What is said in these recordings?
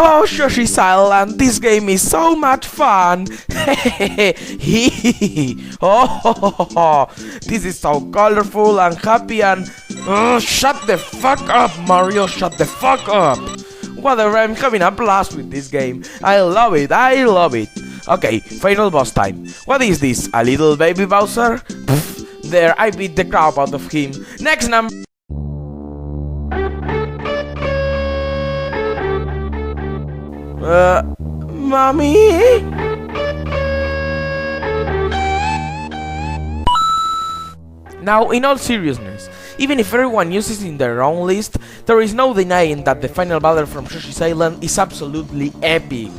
Oh, Yoshi's Island, this game is so much fun! Oh, this is so colorful and happy and... Oh, shut the fuck up, Mario, shut the fuck up! Whatever, I'm having a blast with this game. I love it, I love it. Okay, final boss time. What is this, a little baby Bowser? Pfft, there, I beat the crap out of him. Next number... Mommy? Now, in all seriousness, even if everyone uses it in their own list, there is no denying that the final battle from Yoshi's Island is absolutely epic.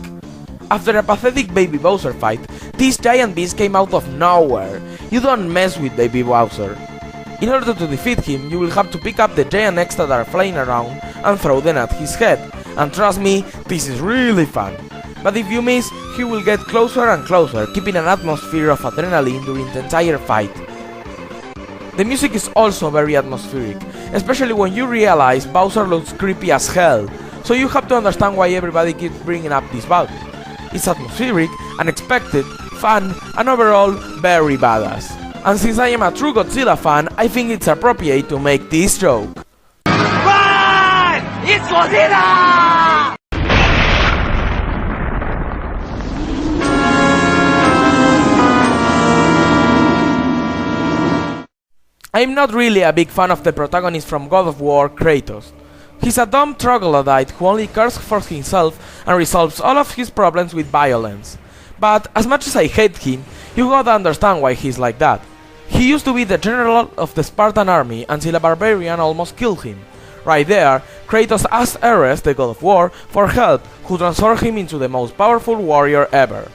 After a pathetic Baby Bowser fight, this giant beast came out of nowhere. You don't mess with Baby Bowser. In order to defeat him, you will have to pick up the giant eggs that are flying around and throw them at his head. And trust me, this is really fun. But if you miss, he will get closer and closer, keeping an atmosphere of adrenaline during the entire fight. The music is also very atmospheric, especially when you realize Bowser looks creepy as hell, so you have to understand why everybody keeps bringing up this battle. It's atmospheric, unexpected, fun, and overall very badass. And since I am a true Godzilla fan, I think it's appropriate to make this joke. Run! It's Godzilla! I'm not really a big fan of the protagonist from God of War, Kratos. He's a dumb troglodyte who only cares for himself and resolves all of his problems with violence. But as much as I hate him, you gotta understand why he's like that. He used to be the general of the Spartan army until a barbarian almost killed him. Right there, Kratos asked Ares, the god of war, for help, who transformed him into the most powerful warrior ever.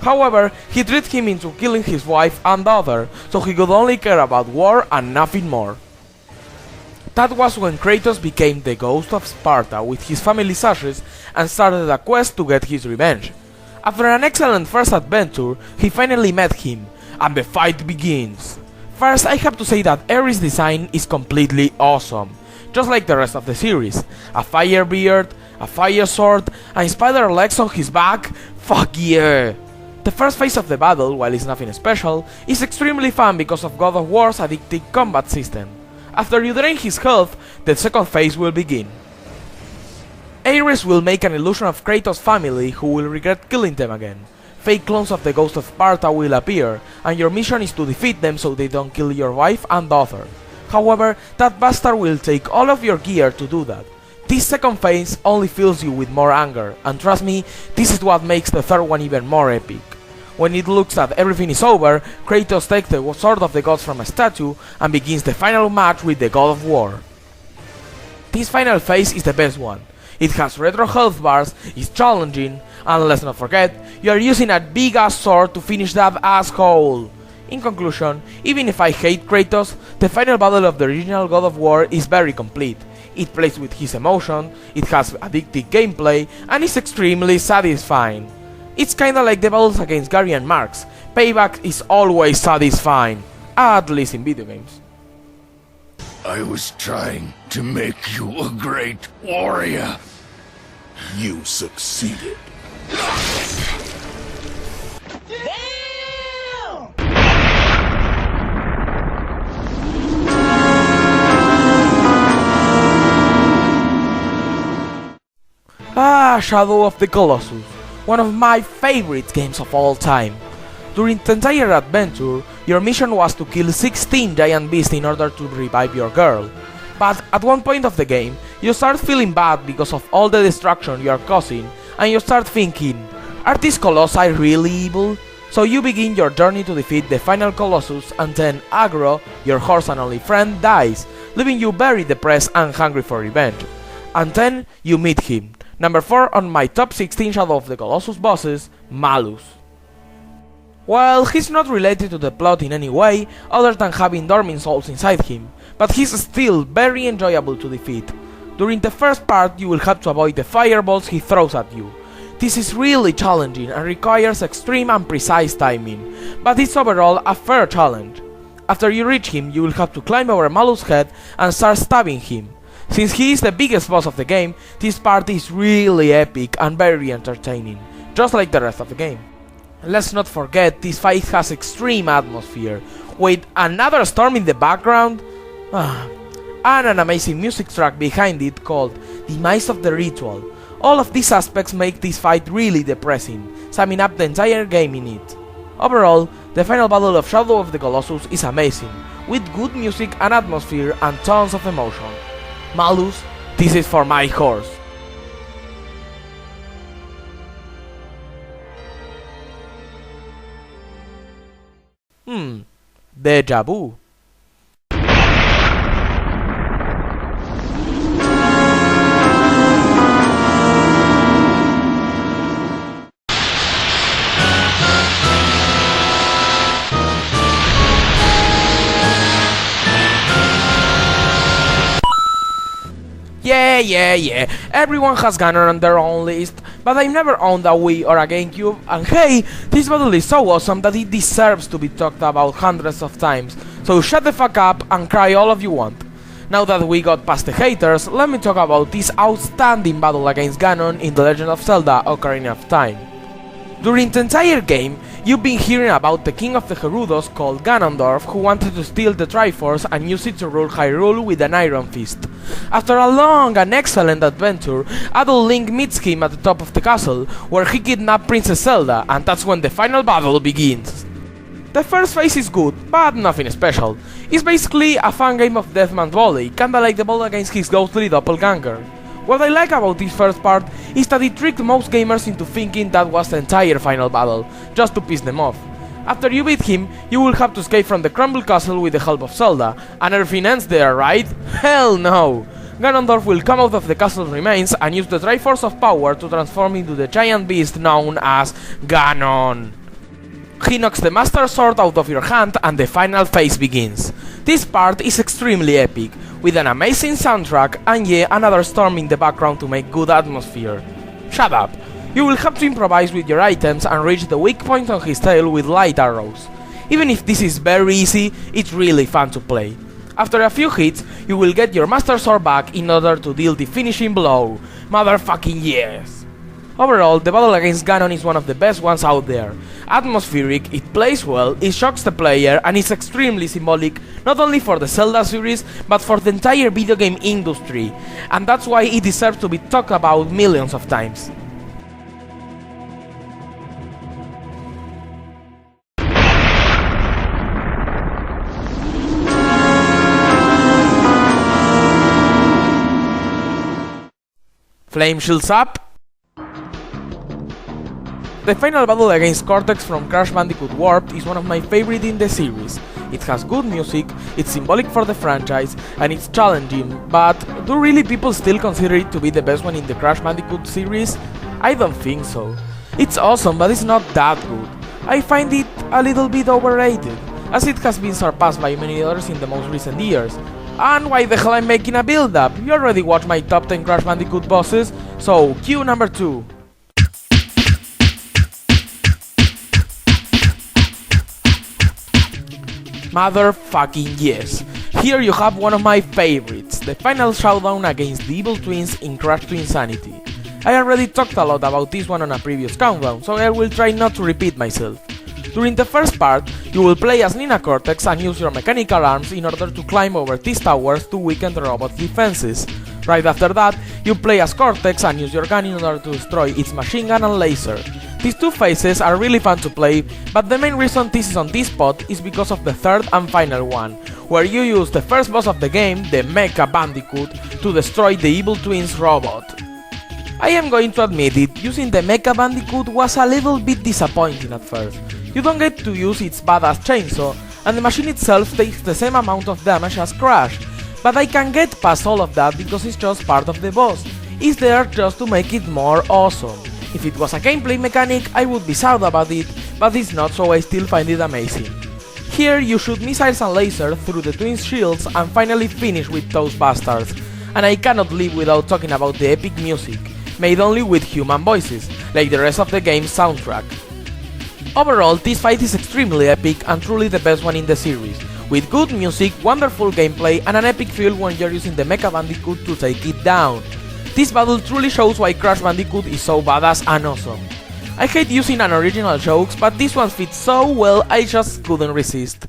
However, he tricked him into killing his wife and daughter, so he could only care about war and nothing more. That was when Kratos became the ghost of Sparta with his family's ashes and started a quest to get his revenge. After an excellent first adventure, he finally met him, and the fight begins. First, I have to say that Ares' design is completely awesome, just like the rest of the series. A fire beard, a fire sword, and spider legs on his back, fuck yeah! The first phase of the battle, while it's nothing special, is extremely fun because of God of War's addictive combat system. After you drain his health, the second phase will begin. Ares will make an illusion of Kratos' family who will regret killing them again. Fake clones of the Ghost of Sparta will appear, and your mission is to defeat them so they don't kill your wife and daughter. However, that bastard will take all of your gear to do that. This second phase only fills you with more anger, and trust me, this is what makes the third one even more epic. When it looks that everything is over, Kratos takes the sword of the gods from a statue and begins the final match with the god of war. This final phase is the best one. It has retro health bars, is challenging, and let's not forget, you are using a big ass sword to finish that asshole. In conclusion, even if I hate Kratos, the final battle of the original God of War is very complete. It plays with his emotion, it has addictive gameplay, and is extremely satisfying. It's kinda like the battles against Gary and Marx. Payback is always satisfying, at least in video games. I was trying to make you a great warrior. You succeeded. Shadow of the Colossus, one of my favorite games of all time. During the entire adventure, your mission was to kill 16 giant beasts in order to revive your girl. But at one point of the game, you start feeling bad because of all the destruction you are causing, and you start thinking, are these colossi really evil? So you begin your journey to defeat the final Colossus, and then Agro, your horse and only friend, dies, leaving you very depressed and hungry for revenge. And then you meet him. Number 4 on my top 16 Shadow of the Colossus bosses, Malus. Well, he's not related to the plot in any way, other than having dormant souls inside him, but he's still very enjoyable to defeat. During the first part, you will have to avoid the fireballs he throws at you. This is really challenging and requires extreme and precise timing, but it's overall a fair challenge. After you reach him, you will have to climb over Malus' head and start stabbing him. Since he is the biggest boss of the game, this part is really epic and very entertaining, just like the rest of the game. Let's not forget, this fight has extreme atmosphere, with another storm in the background, and an amazing music track behind it called Demise of the Ritual. All of these aspects make this fight really depressing, summing up the entire game in it. Overall, the final battle of Shadow of the Colossus is amazing, with good music and atmosphere and tons of emotion. Malus, this is for my horse. Deja vu. Yeah, everyone has Ganon on their own list, but I've never owned a Wii or a GameCube, and hey, this battle is so awesome that it deserves to be talked about hundreds of times, so shut the fuck up and cry all of you want. Now that we got past the haters, let me talk about this outstanding battle against Ganon in The Legend of Zelda: Ocarina of Time. During the entire game, you've been hearing about the king of the Gerudos called Ganondorf, who wanted to steal the Triforce and use it to rule Hyrule with an iron fist. After a long and excellent adventure, adult Link meets him at the top of the castle, where he kidnapped Princess Zelda, and that's when the final battle begins. The first phase is good, but nothing special. It's basically a fun game of Deathman Volley, kinda like the ball against his ghostly doppelganger. What I like about this first part is that it tricked most gamers into thinking that was the entire final battle, just to piss them off. After you beat him, you will have to escape from the crumbled castle with the help of Zelda, and everything ends there, right? Hell no! Ganondorf will come out of the castle's remains and use the Triforce of Power to transform into the giant beast known as Ganon. He knocks the Master Sword out of your hand and the final phase begins. This part is extremely epic, with an amazing soundtrack and yet another storm in the background to make good atmosphere. Shut up! You will have to improvise with your items and reach the weak point on his tail with light arrows. Even if this is very easy, it's really fun to play. After a few hits, you will get your Master Sword back in order to deal the finishing blow. Motherfucking yes! Overall, the battle against Ganon is one of the best ones out there. Atmospheric, it plays well, it shocks the player, and is extremely symbolic not only for the Zelda series, but for the entire video game industry. And that's why it deserves to be talked about millions of times. Flame shields up. The final battle against Cortex from Crash Bandicoot Warped is one of my favorite in the series. It has good music, it's symbolic for the franchise, and it's challenging, but do really people still consider it to be the best one in the Crash Bandicoot series? I don't think so. It's awesome, but it's not that good. I find it a little bit overrated, as it has been surpassed by many others in the most recent years. And why the hell I'm making a build-up? You already watched my top 10 Crash Bandicoot bosses, so cue number 2. Motherfucking yes! Here you have one of my favorites, the final showdown against the evil twins in Crash Twinsanity. I already talked a lot about this one on a previous countdown, so I will try not to repeat myself. During the first part, you will play as Nina Cortex and use your mechanical arms in order to climb over these towers to weaken the robot's defenses. Right after that, you play as Cortex and use your gun in order to destroy its machine gun and laser. These two phases are really fun to play, but the main reason this is on this spot is because of the third and final one, where you use the first boss of the game, the Mecha Bandicoot, to destroy the evil twins robot. I am going to admit it, using the Mecha Bandicoot was a little bit disappointing at first. You don't get to use its badass chainsaw, and the machine itself takes the same amount of damage as Crash, but I can get past all of that because it's just part of the boss. It's there just to make it more awesome. If it was a gameplay mechanic, I would be sad about it, but it's not, so I still find it amazing. Here you shoot missiles and lasers through the twins' shields and finally finish with those bastards. And I cannot live without talking about the epic music, made only with human voices, like the rest of the game's soundtrack. Overall, this fight is extremely epic and truly the best one in the series, with good music, wonderful gameplay, and an epic feel when you're using the Mecha Bandicoot to take it down. This battle truly shows why Crash Bandicoot is so badass and awesome. I hate using unoriginal jokes, but this one fits so well I just couldn't resist.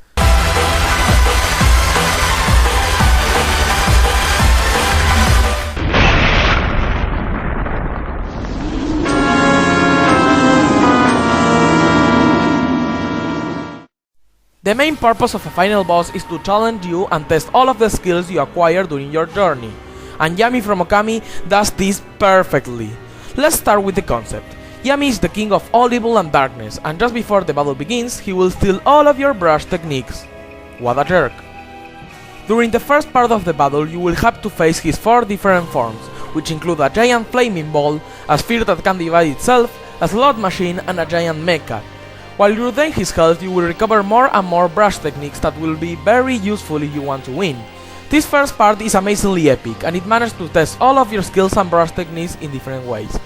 The main purpose of a final boss is to challenge you and test all of the skills you acquire during your journey, and Yummy from Okami does this perfectly. Let's start with the concept. Yummy is the king of all evil and darkness, and just before the battle begins, he will steal all of your brush techniques. What a jerk. During the first part of the battle, you will have to face his 4 different forms, which include a giant flaming ball, a sphere that can divide itself, a slot machine, and a giant mecha. While you retain his health, you will recover more and more brush techniques that will be very useful if you want to win. This first part is amazingly epic, and it managed to test all of your skills and brush techniques in different ways.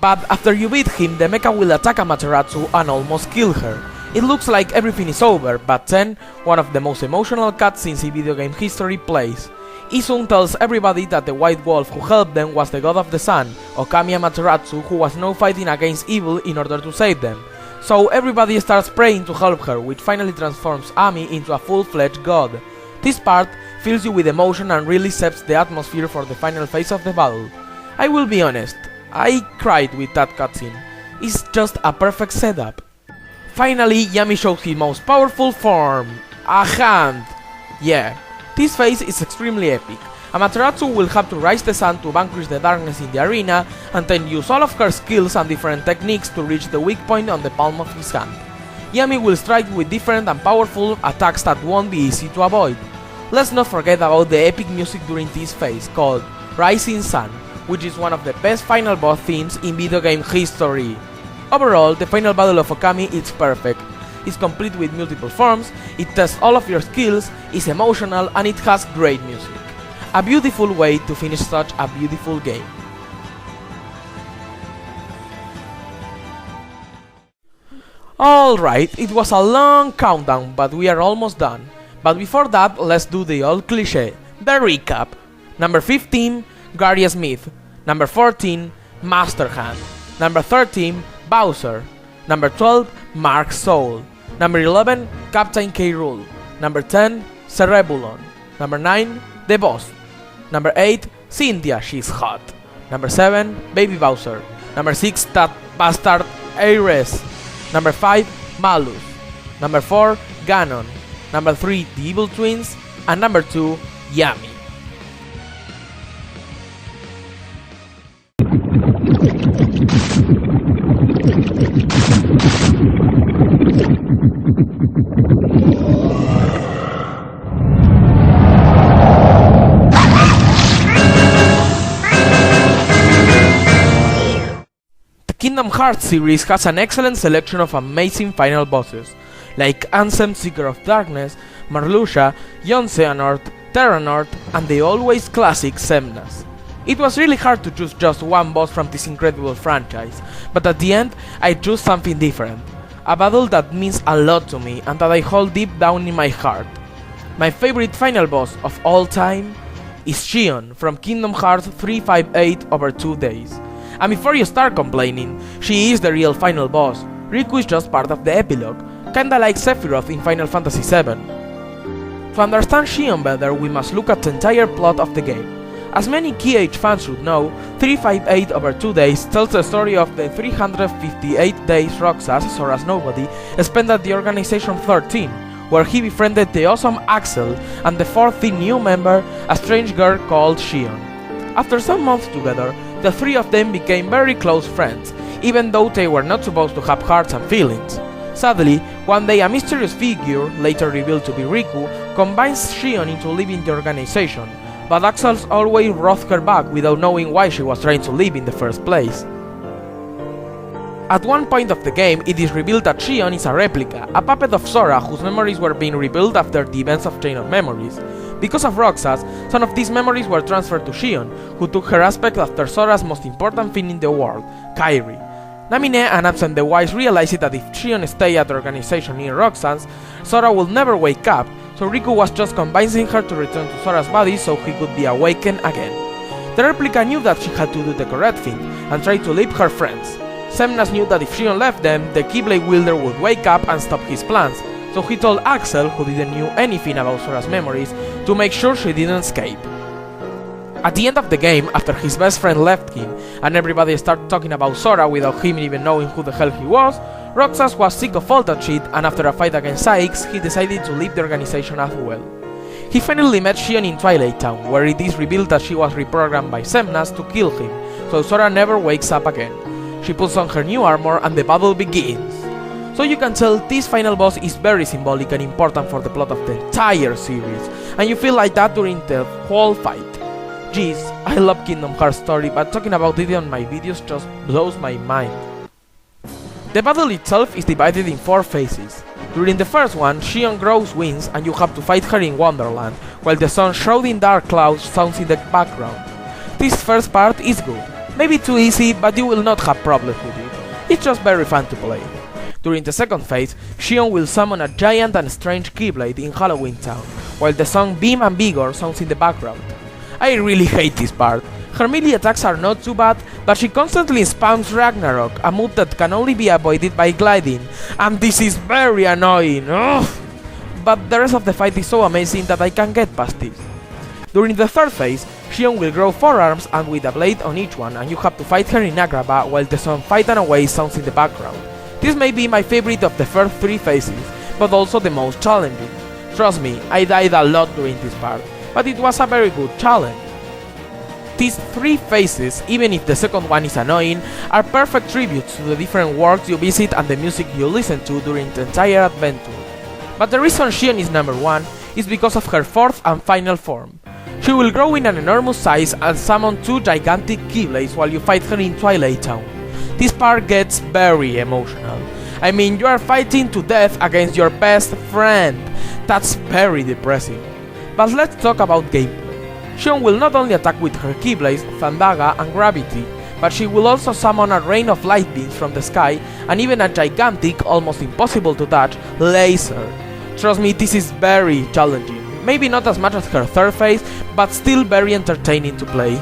But after you beat him, the mecha will attack Amaterasu and almost kill her. It looks like everything is over, but then, one of the most emotional cutscenes in video game history plays. Izun tells everybody that the white wolf who helped them was the god of the sun, Okami Amaterasu, who was now fighting against evil in order to save them. So everybody starts praying to help her, which finally transforms Ami into a full-fledged god. This part fills you with emotion and really sets the atmosphere for the final phase of the battle. I will be honest, I cried with that cutscene. It's just a perfect setup. Finally, Yummy shows his most powerful form, a hand. Yeah, this phase is extremely epic. Amaterasu will have to rise the sun to vanquish the darkness in the arena, and then use all of her skills and different techniques to reach the weak point on the palm of his hand. Yummy will strike with different and powerful attacks that won't be easy to avoid. Let's not forget about the epic music during this phase, called Rising Sun, which is one of the best final boss themes in video game history. Overall, the final battle of Okami is perfect. It's complete with multiple forms, it tests all of your skills, is emotional, and it has great music. A beautiful way to finish such a beautiful game. Alright, it was a long countdown, but we are almost done. But before that, let's do the old cliché, the recap. Number 15, Gary Smith. Number 14, Master Hand. Number 13, Bowser. Number 12, Mark Soul. Number 11, Captain K. Rool. Number 10, Cerebulon. Number 9, The Boss. Number 8, Cynthia, she's hot. Number 7, Baby Bowser. Number 6, that bastard Aries. Number 5, Malus. Number 4, Ganon. Number 3, the Evil Twins. And number 2, Yummy. Kingdom Hearts series has an excellent selection of amazing final bosses, like Ansem, Seeker of Darkness, Marluxia, Yon Xehanort, Terranort, and the always classic Xemnas. It was really hard to choose just one boss from this incredible franchise, but at the end I chose something different, a battle that means a lot to me and that I hold deep down in my heart. My favorite final boss of all time is Xion from Kingdom Hearts 358 over 2 days. And before you start complaining, she is the real final boss. Riku is just part of the epilogue, kinda like Sephiroth in Final Fantasy VII. To understand Xion better, we must look at the entire plot of the game. As many KH fans should know, 358 over 2 days tells the story of the 358 days Roxas, or as nobody, spent at the Organization 13, where he befriended the awesome Axel and the 14th new member, a strange girl called Xion. After some months together, the three of them became very close friends, even though they were not supposed to have hearts and feelings. Sadly, one day a mysterious figure, later revealed to be Riku, combines Xion into leaving the organization, but Axel's always brought her back without knowing why she was trying to leave in the first place. At one point of the game, it is revealed that Xion is a replica, a puppet of Sora whose memories were being rebuilt after the events of Chain of Memories. Because of Roxas, some of these memories were transferred to Xion, who took her aspect after Sora's most important thing in the world, Kairi. Namine and Absent the Wise realized that if Xion stayed at the organization near Roxas, Sora will never wake up, so Riku was just convincing her to return to Sora's body so he could be awakened again. The replica knew that she had to do the correct thing and tried to leave her friends. Xemnas knew that if Xion left them, the Keyblade wielder would wake up and stop his plans, so he told Axel, who didn't know anything about Sora's memories, to make sure she didn't escape. At the end of the game, after his best friend left him and everybody started talking about Sora without him even knowing who the hell he was, Roxas was sick of all that shit, and after a fight against Saix, he decided to leave the organization as well. He finally met Xion in Twilight Town, where it is revealed that she was reprogrammed by Xemnas to kill him, so Sora never wakes up again. She puts on her new armor and the battle begins. So you can tell this final boss is very symbolic and important for the plot of the entire series, and you feel like that during the whole fight. Jeez, I love Kingdom Hearts story, but talking about it on my videos just blows my mind. The battle itself is divided in 4 phases. During the first one, Xion grows wings and you have to fight her in Wonderland, while the sun shrouding dark clouds sounds in the background. This first part is good. Maybe too easy, but you will not have problems with it. It's just very fun to play. During the second phase, Xion will summon a giant and strange Keyblade in Halloween Town, while the song Beam and Vigor sounds in the background. I really hate this part. Her melee attacks are not too bad, but she constantly spams Ragnarok, a move that can only be avoided by gliding, and this is very annoying. Ugh. But the rest of the fight is so amazing that I can get past this. During the third phase, Xion will grow 4 arms and with a blade on each one, and you have to fight her in Agrabah while the song Fight and Away sounds in the background. This may be my favorite of the first 3 phases, but also the most challenging. Trust me, I died a lot during this part, but it was a very good challenge. These 3 phases, even if the second one is annoying, are perfect tributes to the different worlds you visit and the music you listen to during the entire adventure. But the reason Xion is number 1 is because of her 4th and final form. She will grow in an enormous size and summon 2 gigantic Keyblades while you fight her in Twilight Town. This part gets very emotional. I mean, you are fighting to death against your best friend. That's very depressing. But let's talk about gameplay. Xion will not only attack with her Keyblades, Fandaga and Gravity, but she will also summon a rain of light beams from the sky and even a gigantic, almost impossible to touch, laser. Trust me, this is very challenging. Maybe not as much as her third phase, but still very entertaining to play.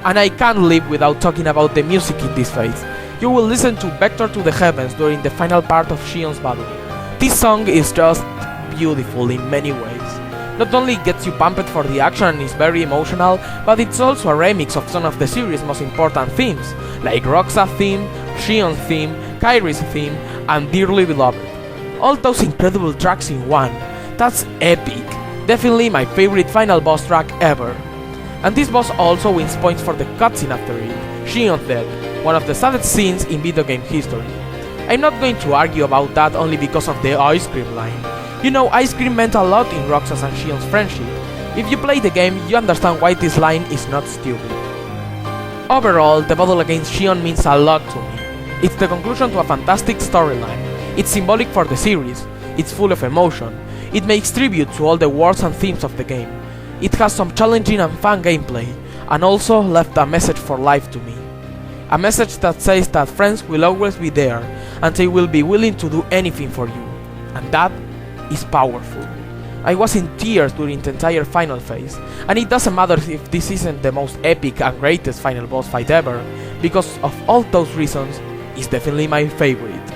And I can't live without talking about the music in this phase. You will listen to Vector to the Heavens during the final part of Xion's battle. This song is just beautiful in many ways. Not only gets you pumped for the action and is very emotional, but it's also a remix of some of the series' most important themes, like Roxas theme, Xion's theme, Kairi's theme, and Dearly Beloved. All those incredible tracks in one. That's epic. Definitely my favorite final boss track ever. And this boss also wins points for the cutscene after it, Xion's death, one of the saddest scenes in video game history. I'm not going to argue about that only because of the ice cream line. You know, ice cream meant a lot in Roxas and Xion's friendship. If you play the game, you understand why this line is not stupid. Overall, the battle against Xion means a lot to me. It's the conclusion to a fantastic storyline. It's symbolic for the series. It's full of emotion. It makes tribute to all the words and themes of the game. It has some challenging and fun gameplay, and also left a message for life to me. A message that says that friends will always be there, and they will be willing to do anything for you. And that is powerful. I was in tears during the entire final phase, and it doesn't matter if this isn't the most epic and greatest final boss fight ever, because of all those reasons, it's definitely my favorite.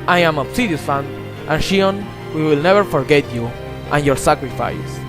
I am Obsidious fan, and Xion, we will never forget you and your sacrifice.